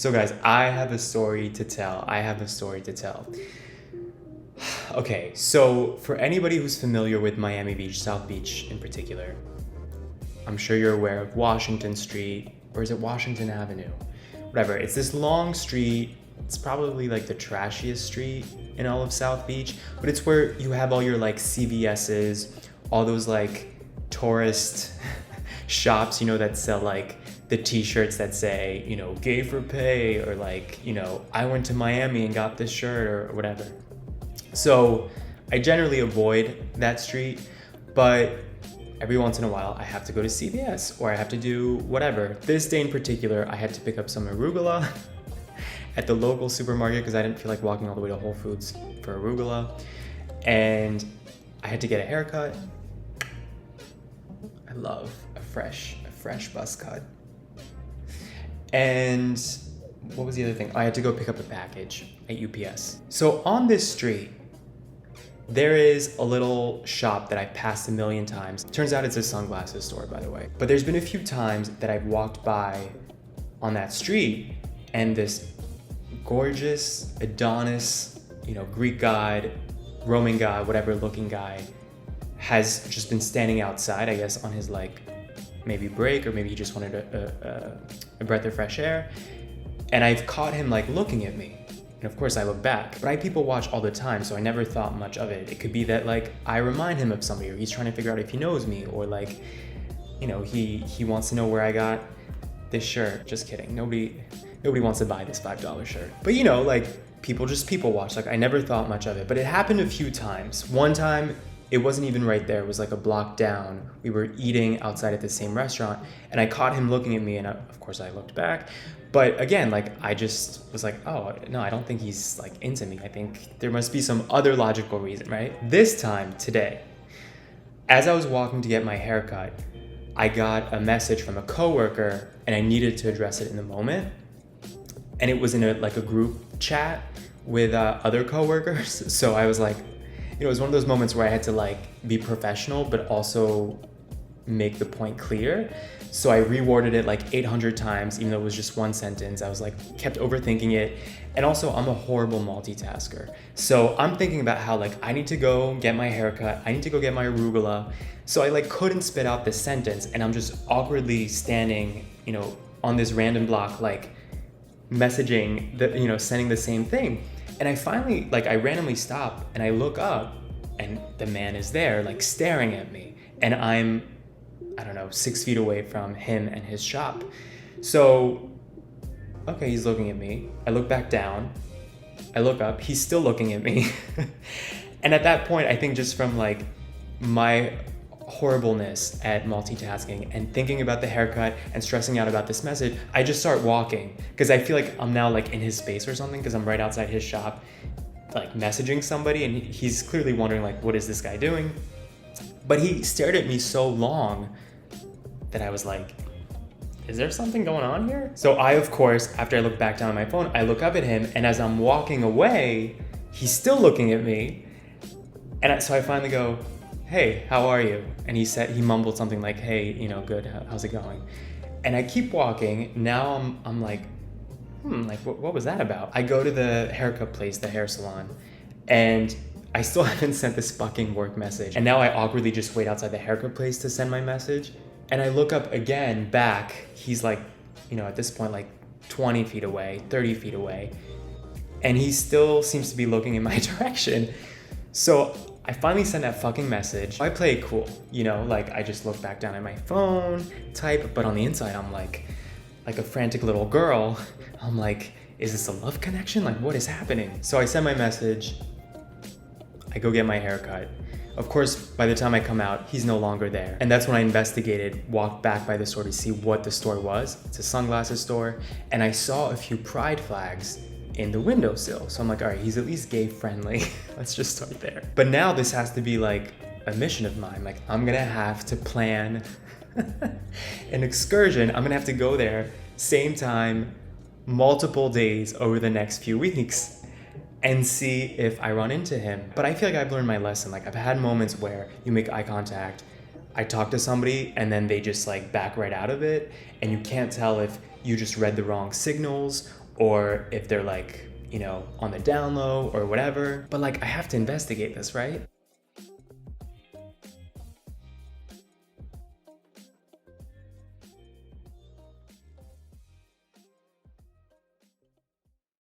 So guys, I have a story to tell. Okay, so for anybody who's familiar with Miami Beach, South Beach in particular, I'm sure you're aware of Washington Street, or is it Washington Avenue? Whatever, it's this long street. It's probably like the trashiest street in all of South Beach, but it's where you have all your like CVS's, all those like tourist shops, that sell like the t-shirts that say, gay for pay, or like, I went to Miami and got this shirt or whatever. So I generally avoid that street, but every once in a while I have to go to CVS or I have to do whatever. This day in particular, I had to pick up some arugula at the local supermarket because I didn't feel like walking all the way to Whole Foods for arugula. And I had to get a haircut. I love a fresh buzz cut. And what was the other thing? I had to go pick up a package at UPS. So on this street, there is a little shop that I've passed a million times. Turns out it's a sunglasses store, by the way. But there's been a few times that I've walked by on that street and this gorgeous Adonis, Greek god, Roman god, whatever looking guy has just been standing outside, I guess, on his like maybe break, or maybe he just wanted a breath of fresh air. And I've caught him like looking at me. And of course I look back, but I people watch all the time, so I never thought much of it. It could be that like I remind him of somebody, or he's trying to figure out if he knows me, or like, he wants to know where I got this shirt. Just kidding. Nobody wants to buy this $5 shirt. But like people watch. Like I never thought much of it, but it happened a few times. One time, it wasn't even right there. It was like a block down. We were eating outside at the same restaurant, and I caught him looking at me, and of course I looked back. But again, like I just was like, oh no, I don't think he's like into me. I think there must be some other logical reason, right? This time, today, as I was walking to get my haircut, I got a message from a coworker, and I needed to address it in the moment. And it was in a group chat with other coworkers. So I was like, it was one of those moments where I had to like be professional, but also make the point clear. So I reworded it like 800 times, even though it was just one sentence. I was like, kept overthinking it. And also I'm a horrible multitasker. So I'm thinking about how like I need to go get my haircut. I need to go get my arugula. So I like couldn't spit out this sentence, and I'm just awkwardly standing, on this random block, like messaging sending the same thing. And I finally, I randomly stop and I look up, and the man is there, like staring at me. And I'm, 6 feet away from him and his shop. So, okay, he's looking at me. I look back down. I look up. He's still looking at me. And at that point, I think just from like my horribleness at multitasking and thinking about the haircut and stressing out about this message, I just start walking because I feel like I'm now like in his space or something, because I'm right outside his shop, like messaging somebody, and he's clearly wondering like, what is this guy doing? But he stared at me so long that I was like, is there something going on here? So I, of course, after I look back down at my phone, I look up at him, and as I'm walking away, he's still looking at me. And so I finally go, hey, how are you? And he mumbled something like, hey, good, how's it going? And I keep walking. Now I'm like, what was that about? I go to the haircut place, the hair salon, and I still haven't sent this fucking work message. And now I awkwardly just wait outside the haircut place to send my message. And I look up again, back. He's like, at this point, like 20 feet away, 30 feet away. And he still seems to be looking in my direction. So I finally send that fucking message. I play it cool, I just look back down at my phone, type, but on the inside, I'm like a frantic little girl. I'm like, is this a love connection? Like, what is happening? So I send my message. I go get my haircut. Of course, by the time I come out, he's no longer there. And that's when I investigated, walked back by the store to see what the store was. It's a sunglasses store. And I saw a few pride flags in the windowsill. So I'm like, all right, he's at least gay friendly. Let's just start there. But now this has to be like a mission of mine. Like, I'm gonna have to plan an excursion. I'm gonna have to go there, same time, multiple days over the next few weeks, and see if I run into him. But I feel like I've learned my lesson. Like, I've had moments where you make eye contact, I talk to somebody, and then they just like back right out of it, and you can't tell if you just read the wrong signals or if they're like, you know, on the down low or whatever. But like, I have to investigate this, right?